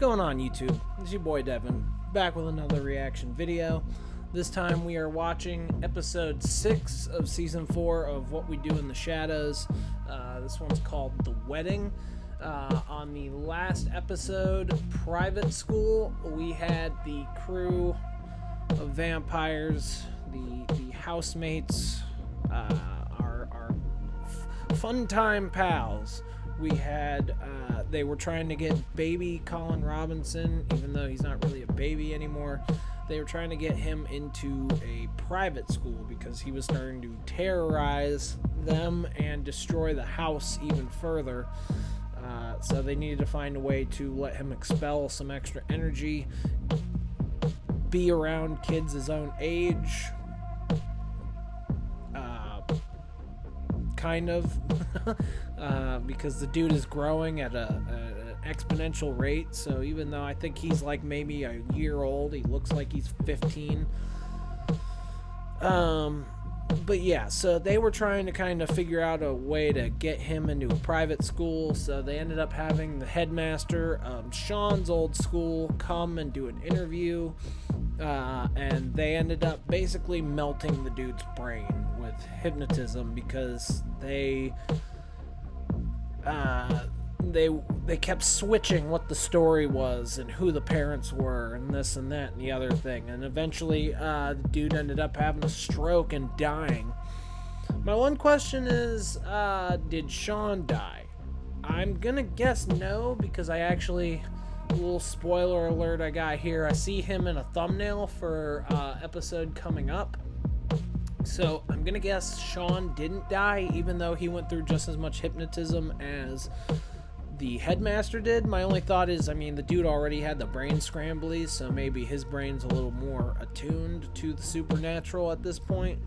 going on, YouTube? It's your boy Devin, back with another reaction video. This time we are watching episode 6 of season 4 of What We Do in the Shadows. This one's called The Wedding. On the last episode, Private School, we had the crew of vampires, the housemates, our fun time pals. We had, they were trying to get baby Colin Robinson, even though he's not really a baby anymore. They were trying to get him into a private school because he was starting to terrorize them and destroy the house even further. So they needed to find a way to let him expel some extra energy, be around kids his own age, kind of, because the dude is growing at an exponential rate. So even though I think he's like maybe a year old, he looks like he's 15. But yeah, so they were trying to kind of figure out a way to get him into a private school. So they ended up having the headmaster of Sean's old school come and do an interview. And they ended up basically melting the dude's brain with hypnotism because they kept switching what the story was and who the parents were and this and that and the other thing. And eventually the dude ended up having a stroke and dying. My one question is, did Sean die? I'm gonna guess no, because I actually, a little spoiler alert I got here, I see him in a thumbnail for episode coming up. So I'm gonna guess Sean didn't die, even though he went through just as much hypnotism as the headmaster did. My only thought is, I mean, the dude already had the brain scramblies, so maybe his brain's a little more attuned to the supernatural at this point.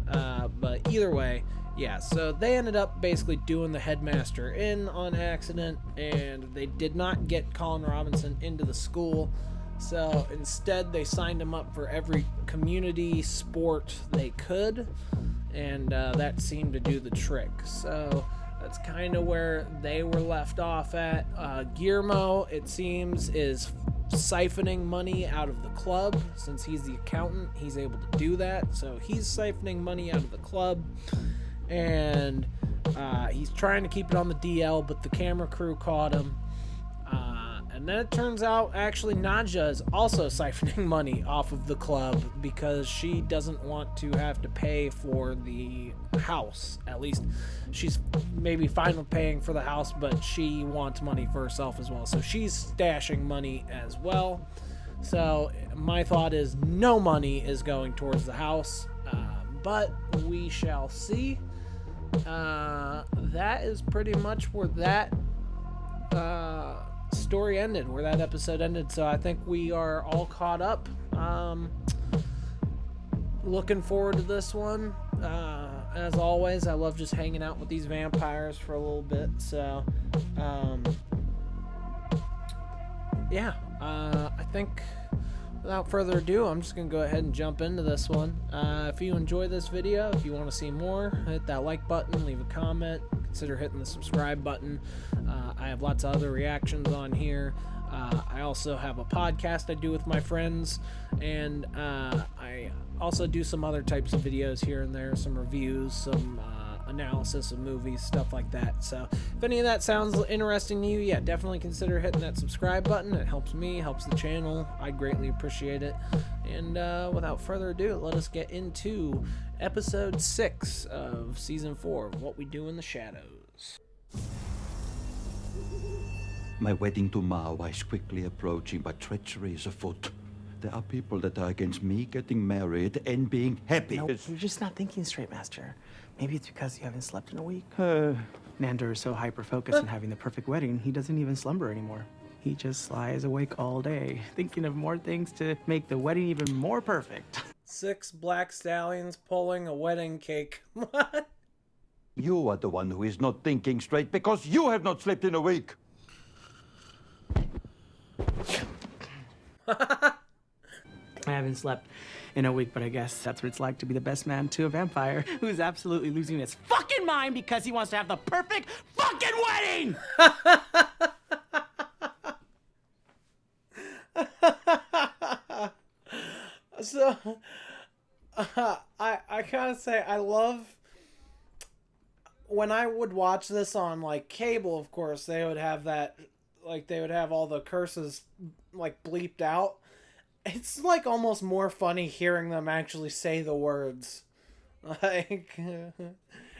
But either way, yeah, so they ended up basically doing the headmaster in on accident, and they did not get Colin Robinson into the school. So instead, they signed him up for every community sport they could, and that seemed to do the trick. So that's kind of where they were left off at. Guillermo, it seems, is siphoning money out of the club. Since he's the accountant, he's able to do that. So he's siphoning money out of the club, and he's trying to keep it on the DL, but the camera crew caught him. And then it turns out, actually, Nadja is also siphoning money off of the club because she doesn't want to have to pay for the house. At least she's maybe fine with paying for the house, but she wants money for herself as well. So she's stashing money as well. So my thought is no money is going towards the house, but we shall see. That is pretty much where that story ended, where that episode ended. So I think we are all caught up. Looking forward to this one. As always, I love just hanging out with these vampires for a little bit. So yeah, I think without further ado, I'm just gonna go ahead and jump into this one. If you enjoy this video, if you want to see more, hit that like button, leave a comment, consider hitting the subscribe button. I have lots of other reactions on here. I also have a podcast I do with my friends, and I also do some other types of videos here and there, some reviews, some analysis of movies, stuff like that. So if any of that sounds interesting to you, yeah, definitely consider hitting that subscribe button. It helps me, helps the channel. I greatly appreciate it. And without further ado, let us get into episode 6 of season 4 of What We Do in the Shadows. My wedding to Mawa is quickly approaching, but treachery is afoot. There are people that are against me getting married and being happy. No, you're just not thinking straight, Master. Maybe it's because you haven't slept in a week. Nandor is so hyper-focused on having the perfect wedding, he doesn't even slumber anymore. He just lies awake all day, thinking of more things to make the wedding even more perfect. 6 black stallions pulling a wedding cake. What? You are the one who is not thinking straight because you have not slept in a week. I haven't slept in a week, but I guess that's what it's like to be the best man to a vampire who's absolutely losing his fucking mind because he wants to have the perfect fucking wedding! So, I gotta say, I love when I would watch this on like cable. Of course, they would have that, like they would have all the curses like bleeped out. It's like almost more funny hearing them actually say the words, like, and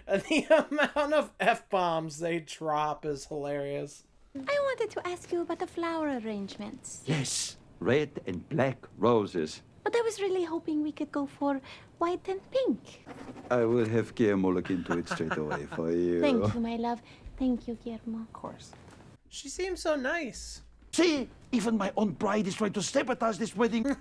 the amount of f-bombs they drop is hilarious. I wanted to ask you about the flower arrangements. Yes, red and black roses. But I was really hoping we could go for white and pink. I will have Guillermo look into it straight away for you. Thank you, my love. Thank you, Guillermo. Of course. She seems so nice. See, even my own bride is trying to sabotage this wedding.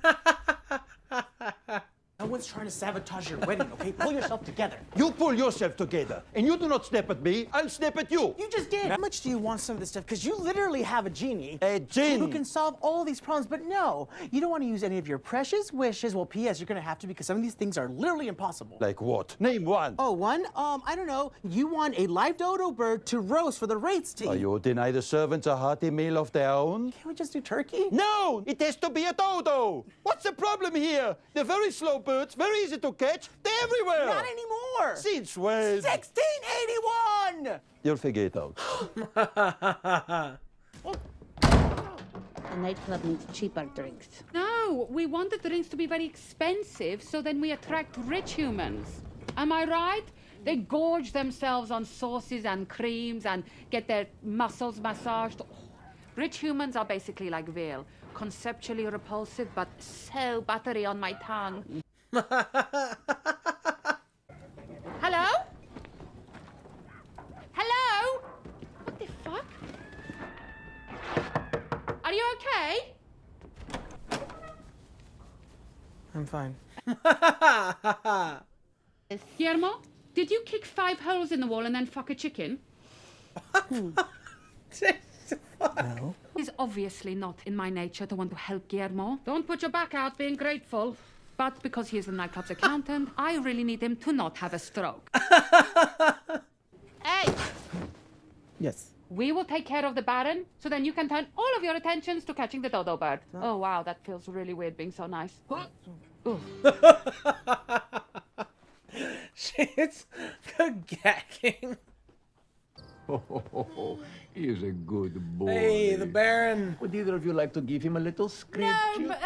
No one's trying to sabotage your wedding, okay? Pull yourself together. You pull yourself together, and you do not snap at me, I'll snap at you. You just did. How much do you want some of this stuff? Because you literally have a genie. A genie. Who can solve all these problems, but no. You don't want to use any of your precious wishes. Well, P.S., you're going to have to because some of these things are literally impossible. Like what? Name one. Oh, one? I don't know. You want a live dodo bird to roast for the rates team. Are you deny the servants a hearty meal of their own? Can't we just do turkey? No, it has to be a dodo. What's the problem here? They're very slow birds, very easy to catch. They're everywhere. Not anymore. Since when? 1681! You'll figure it out. The nightclub needs cheaper drinks. No, we want the drinks to be very expensive so then we attract rich humans. Am I right? They gorge themselves on sauces and creams and get their muscles massaged. Oh, rich humans are basically like veal. Conceptually repulsive, but so buttery on my tongue. Hello? Hello? What the fuck? Are you okay? I'm fine. Guillermo, did you kick 5 holes in the wall and then fuck a chicken? No. It's obviously not in my nature to want to help Guillermo. Don't put your back out being grateful. But because he is the nightclub's accountant, I really need him to not have a stroke. Hey, Yes. we will take care of the Baron, so then you can turn all of your attentions to catching the dodo bird. Oh, wow, that feels really weird being so nice. Ooh. It's good gagging. Oh, he is a good boy. Hey, the Baron. Would either of you like to give him a little script? No, but,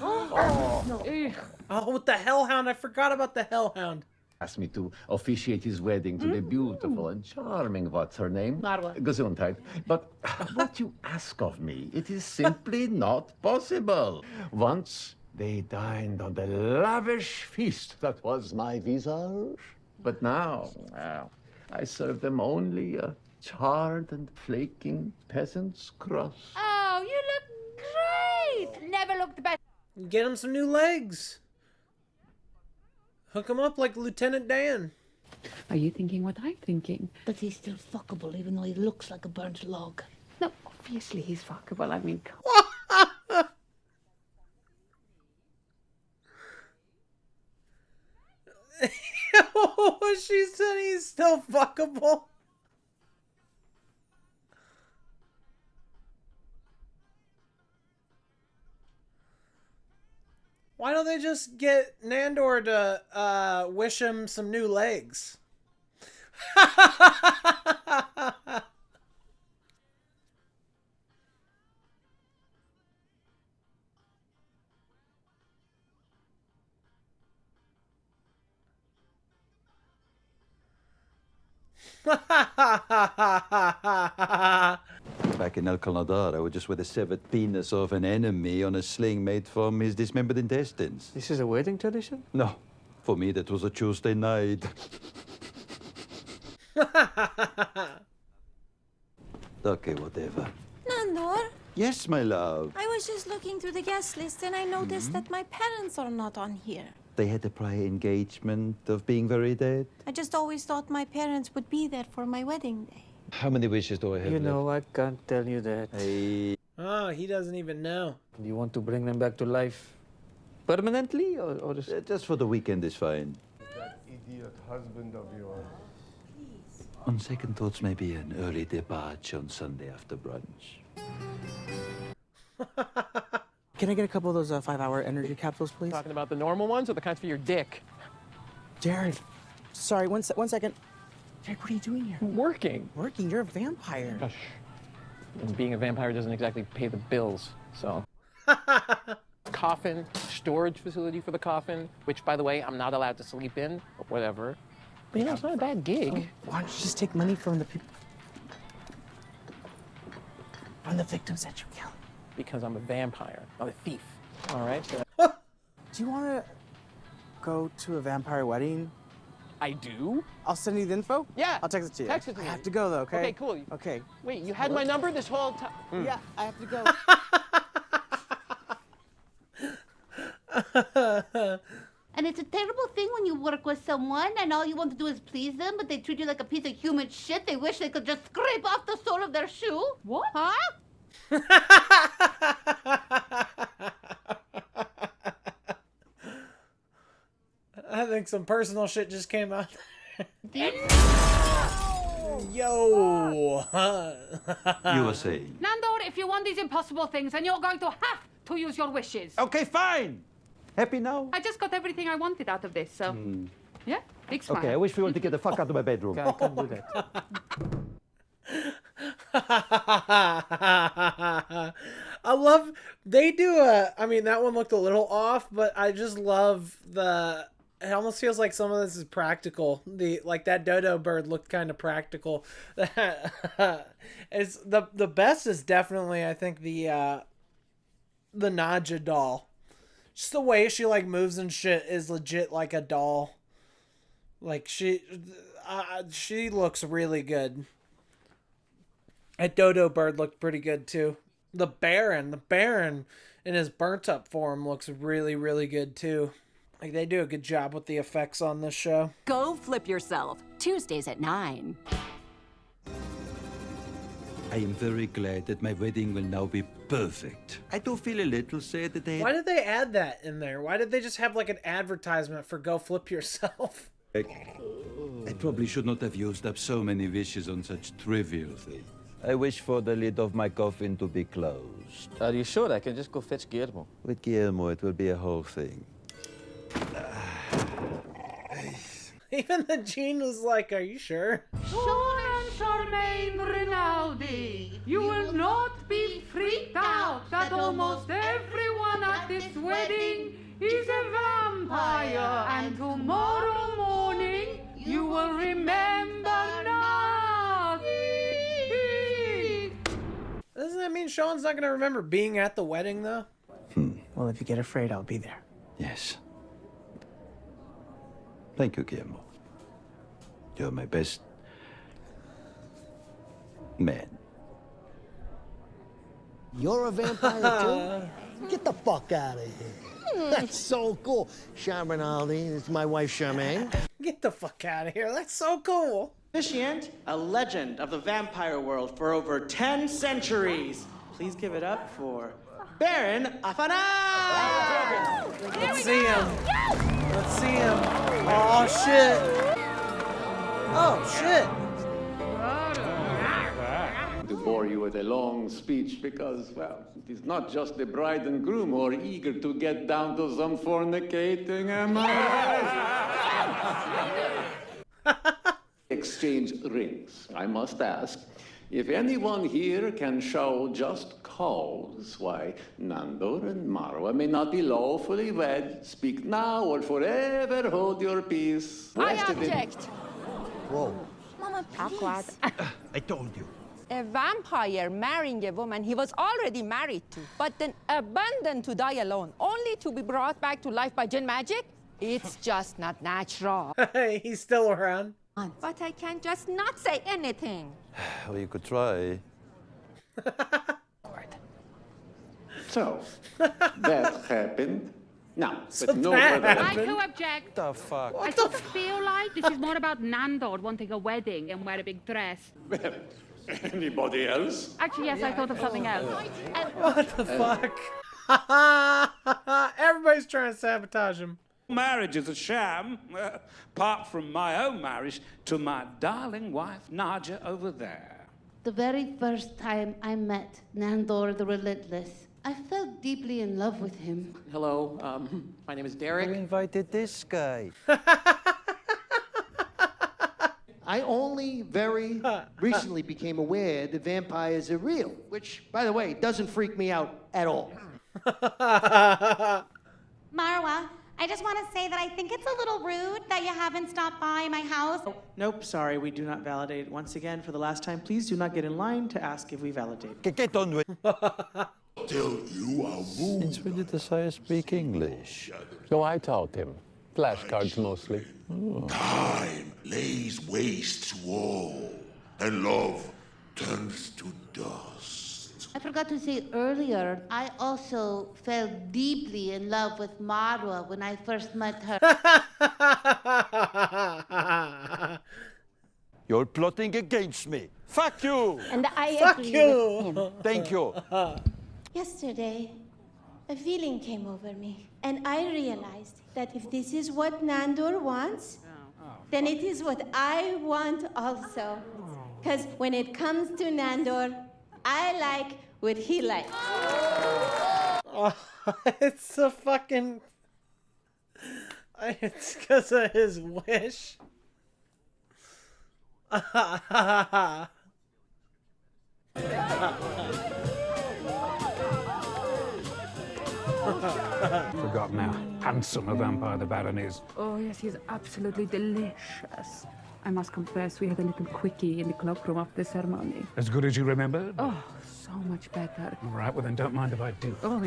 Ugh. Oh, with the Hellhound. I forgot about the Hellhound. Asked me to officiate his wedding to the beautiful and charming, what's her name? Marwa. Gesundheit. But what you ask of me, it is simply not possible. Once they dined on the lavish feast that was my visage. But now, well, I serve them only a charred and flaking peasant's crust. Oh, you look great! Never looked better. Get him some new legs. Hook him up like Lieutenant Dan. Are you thinking what I'm thinking? But he's still fuckable, even though he looks like a burnt log. No, obviously he's fuckable. I mean, She said he's still fuckable. Why don't they just get Nandor to wish him some new legs? Back in El Canadar, I would just wear the severed penis of an enemy on a sling made from his dismembered intestines. This is a wedding tradition? No, for me that was a Tuesday night. Okay, whatever. Nandor, Yes, my love. I was just looking through the guest list and I noticed that my parents are not on here. They had a prior engagement of being very dead. I just always thought my parents would be there for my wedding day. How many wishes do I have You left? know, I can't tell you that. Hey, Oh, he doesn't even know. Do you want to bring them back to life permanently, or is just for the weekend is fine. That idiot husband of yours. On second thoughts, maybe an early departure on Sunday after brunch. Can I get a couple of those 5-hour energy capsules, please? Talking about the normal ones or the kinds for your dick? Jared, sorry, one second. Jared, what are you doing here? Working. Working? You're a vampire. Gosh. And being a vampire doesn't exactly pay the bills, so. Coffin, storage facility for the coffin, which, by the way, I'm not allowed to sleep in, but whatever. But, you know, it's not a bad gig. So why don't you just take money from the people, from the victims that you killed? Because I'm a vampire, not a thief, all right? So Do you want to go to a vampire wedding? I do? I'll send you the info? Yeah. I'll text it to you. Text it to I me. have to go, though, okay? Okay, cool. Okay. Wait, you had my number this whole time? Yeah, I have to go. And it's a terrible thing when you work with someone and all you want to do is please them, but they treat you like a piece of human shit. They wish they could just scrape off the sole of their shoe. What? Huh? I think some personal shit just came out. Yo. You were saying? Nandor, if you want these impossible things, then you're going to have to use your wishes. Okay, fine. Happy now? I just got everything I wanted out of this, so. Yeah, big smile. Okay, I wish we were to get the fuck out of my bedroom. I can't do that. I love they do I mean that one looked a little off, but I just love it almost feels like some of this is practical. Like that dodo bird looked kind of practical. It's the best is definitely I think the Nadja doll. Just the way she like moves and shit is legit like a doll. Like she looks really good. That dodo bird looked pretty good too. The Baron in his burnt up form looks really, really good too. Like they do a good job with the effects on this show. Go flip yourself. Tuesdays at 9. I am very glad that my wedding will now be perfect. I do feel a little sad that they... Why did they add that in there? Why did they just have like an advertisement for Go Flip Yourself? I probably should not have used up so many wishes on such trivial things. I wish for the lid of my coffin to be closed. Are you sure? I can just go fetch Guillermo. With Guillermo, it will be a whole thing. Even the Gene was like, are you sure? Sean and Charmaine Rinaldi, you will not be freaked out that almost everyone at this wedding is a vampire, and tomorrow morning you will remember nothing. Doesn't that mean Sean's not gonna remember being at the wedding though? Well, if you get afraid, I'll be there. Yes. Thank you, Guillermo. You're my best man. You're a vampire too? Get the fuck out of here. That's so cool. Rinaldi, it's my wife Charmaine. Get the fuck out of here. That's so cool. Officiant, a legend of the vampire world for over 10 centuries. Please give it up for Baron Afanai! Let's see him. Let's see him. Oh shit. Oh shit. To bore you with a long speech because, well, it is not just the bride and groom who are eager to get down to some fornicating, am I right? Exchange rings. I must ask, if anyone here can show just cause why Nandor and Marwa may not be lawfully wed, speak now or forever hold your peace. I object. Whoa. Mama, please. I told you. A vampire marrying a woman he was already married to, but then abandoned to die alone, only to be brought back to life by Jinn magic? It's just not natural. He's still around. But I can't just not say anything. Well, you could try. So, that happened. Now, So but no that other. I too object. The fuck? I sort of feel like this is more about Nandor wanting a wedding and wear a big dress. Well, anybody else? Actually, yes, I thought of something else. What the fuck? Everybody's trying to sabotage him. Marriage is a sham, apart from my own marriage to my darling wife, Nadja, over there. The very first time I met Nandor the Relentless, I felt deeply in love with him. Hello, my name is Derek. Who invited this guy? I only very recently became aware that vampires are real, which, by the way, doesn't freak me out at all. Marwa, I just want to say that I think it's a little rude that you haven't stopped by my house. Nope, sorry, we do not validate. Once again, for the last time, please do not get in line to ask if we validate. Get on with Till you are moved. Since when did the sire speak English? So I taught him. Flashcards mostly. Time lays waste to all, and love turns to dust. I forgot to say earlier, I also fell deeply in love with Marwa when I first met her. You're plotting against me. Fuck you! And I Fuck agree you! with him. Thank you. Yesterday, a feeling came over me, and I realized that if this is what Nandor wants, then it is what I want also. Because when it comes to Nandor, I like what he likes. Oh, it's a fucking... It's because of his wish. Forgotten how handsome a vampire the Baron is. Oh, yes, he's absolutely delicious. I must confess, we had a little quickie in the cloakroom after the ceremony. As good as you remembered? Oh, so much better. All right, well then don't mind if I do. Oh,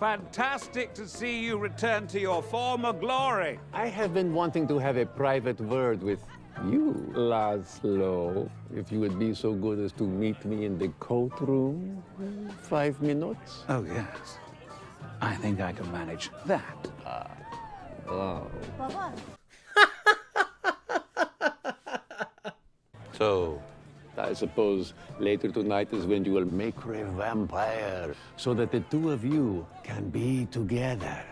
Fantastic to see you return to your former glory. I have been wanting to have a private word with you, Laszlo. If you would be so good as to meet me in the coat room. 5 minutes? Oh, yes. I think I can manage that. Oh. So, I suppose later tonight is when you will make her a vampire, so that the two of you can be together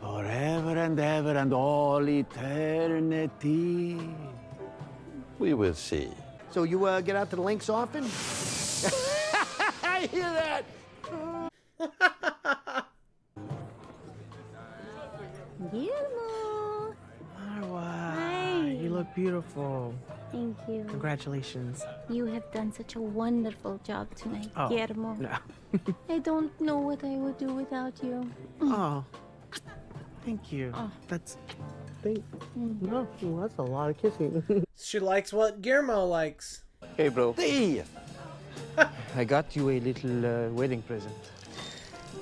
forever and ever and all eternity. we will see. So you get out to the links often? I hear that! Guillermo. Marwa, you look beautiful. Thank you. Congratulations. You have done such a wonderful job tonight, Oh, Guillermo. no. I don't know what I would do without you. Oh, thank you. That's... No, that's a lot of kissing. She likes what Guillermo likes. Hey, bro. Thief! I got you a little wedding present.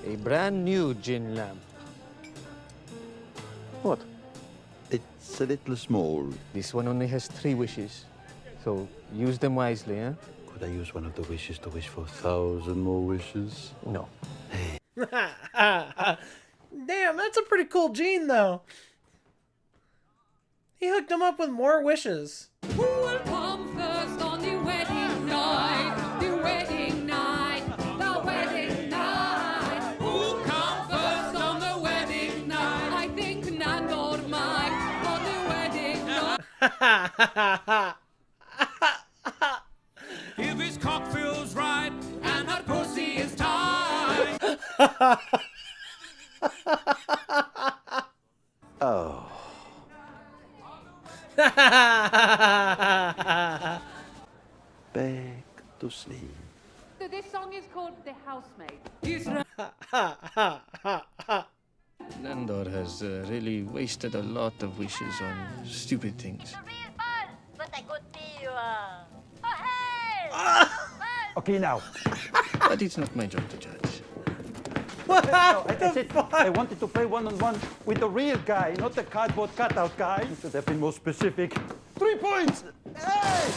A brand new gin lamp. What? It's a little small. This one only has 3 wishes. So use them wisely, huh? Could I use one of the wishes to wish for 1,000 more wishes? No. Damn, that's a pretty cool gene, though. He hooked him up with more wishes. who will come first on the wedding night? The wedding night, the wedding night. Who'll come first on the wedding night? I think Nandor might on the wedding night. If his cock feels right and her pussy is tight. Oh. Back to sleep. So this song is called The Housemaid. Nandor has really wasted a lot of wishes on stupid things. But I could be Oh, hey! Okay, now. But it's not my job to judge. I wanted to play one-on-one with the real guy, not the cardboard cutout guy. You should have been more specific. 3 points! Hey!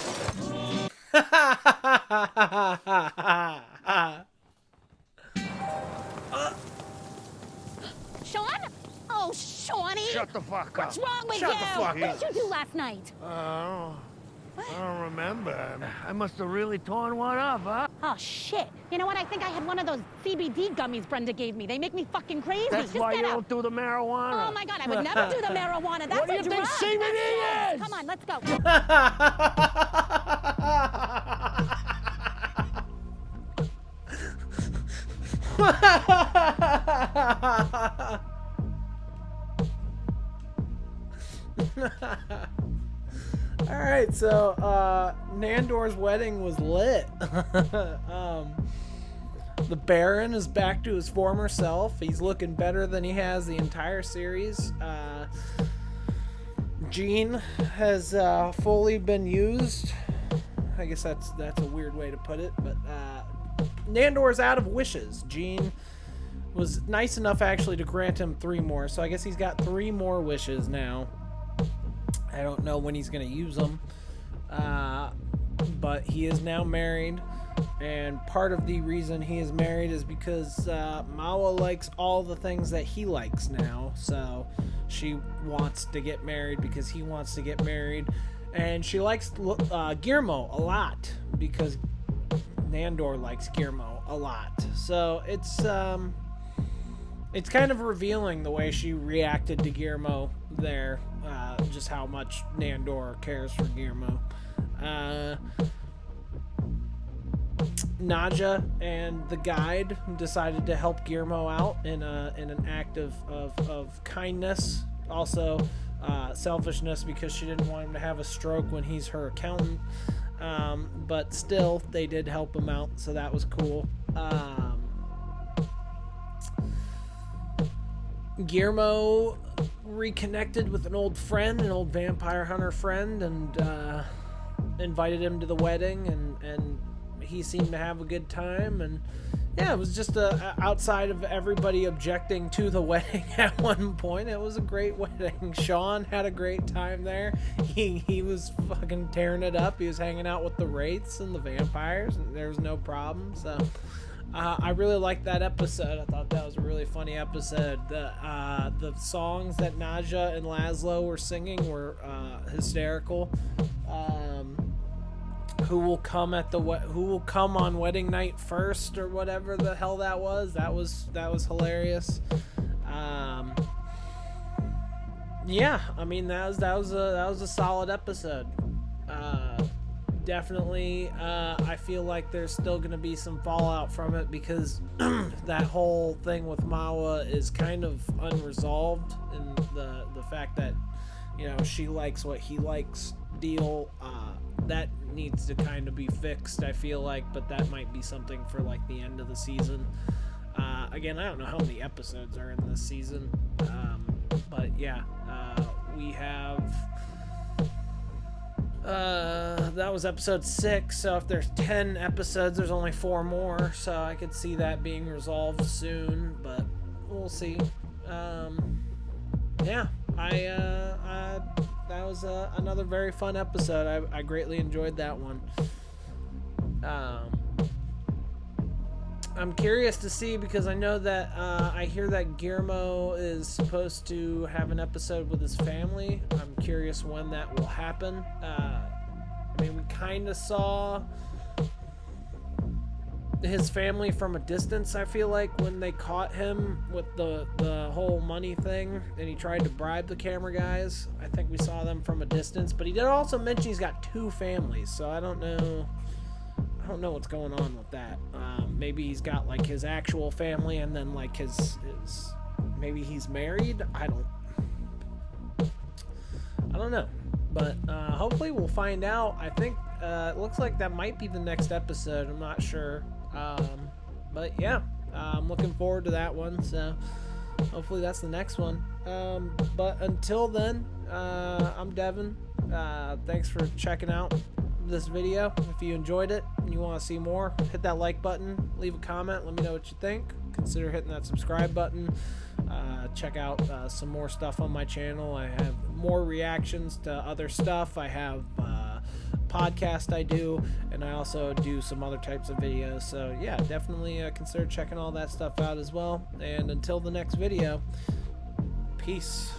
Sean? Oh, Shawnee! Shut the fuck up. What's wrong with Shut you? the fuck What up. did you do last night? I don't remember. I must have really torn one up, huh? Oh, shit. You know what? I think I had one of those CBD gummies Brenda gave me. They make me fucking crazy. That's Just why get you out. don't do the marijuana. Oh, my God. I would never do the marijuana. That's What do a you drug. think CBD is? Come on, let's go. Alright, so Nandor's wedding was lit. The Baron is back to his former self. He's looking better than he has the entire series. Gene has fully been used. I guess that's a weird way to put it, but Nandor's out of wishes. Gene was nice enough actually to grant him 3 more, so I guess he's got 3 more wishes now. I don't know when he's going to use them, but he is now married, and part of the reason he is married is because Mawa likes all the things that he likes now, so she wants to get married because he wants to get married, and she likes Guillermo a lot because Nandor likes Guillermo a lot, so it's kind of revealing the way she reacted to Guillermo there, just how much Nandor cares for Guillermo. Naja and the guide decided to help Guillermo out in an act of kindness, also selfishness because she didn't want him to have a stroke when he's her accountant, but still they did help him out, so that was cool. Guillermo reconnected with an old friend, an old vampire hunter friend, and invited him to the wedding, and he seemed to have a good time, and yeah, it was just outside of everybody objecting to the wedding at one point, it was a great wedding. Sean had a great time there. He was fucking tearing it up. He was hanging out with the wraiths and the vampires, and there was no problem, so I really liked that episode. I thought that was a really funny episode. The songs that Naja and Laszlo were singing were hysterical. Who will come on wedding night first, or whatever the hell that was. That was hilarious. Yeah, I mean that was a solid episode. Definitely, I feel like there's still going to be some fallout from it because that whole thing with Mawa is kind of unresolved, in the fact that, you know, she likes what he likes deal. That needs to kind of be fixed, I feel like, but that might be something for like the end of the season. Again, I don't know how many episodes are in this season, but yeah, we have that was episode 6, so if there's 10 episodes, there's only 4 more, so I could see that being resolved soon, but we'll see. Yeah, that was another very fun episode. I greatly enjoyed that one. I'm curious to see, because I know that I hear that Guillermo is supposed to have an episode with his family. I'm curious when that will happen. I mean, we kind of saw his family from a distance, I feel like, when they caught him with the whole money thing and he tried to bribe the camera guys. I think we saw them from a distance, but he did also mention he's got 2 families, so I don't know what's going on with that. Maybe he's got like his actual family and then like his maybe he's married. I don't know, but hopefully we'll find out. I think it looks like that might be the next episode. I'm not sure, but yeah, I'm looking forward to that one, so hopefully that's the next one. But until then, I'm Devin. Thanks for checking out this video. If you enjoyed it and you want to see more, hit that like button, leave a comment, let me know what you think. Consider hitting that subscribe button. Check out some more stuff on my channel. I have more reactions to other stuff. I have podcast I do, and I also do some other types of videos, so yeah, definitely consider checking all that stuff out as well. And until the next video, peace.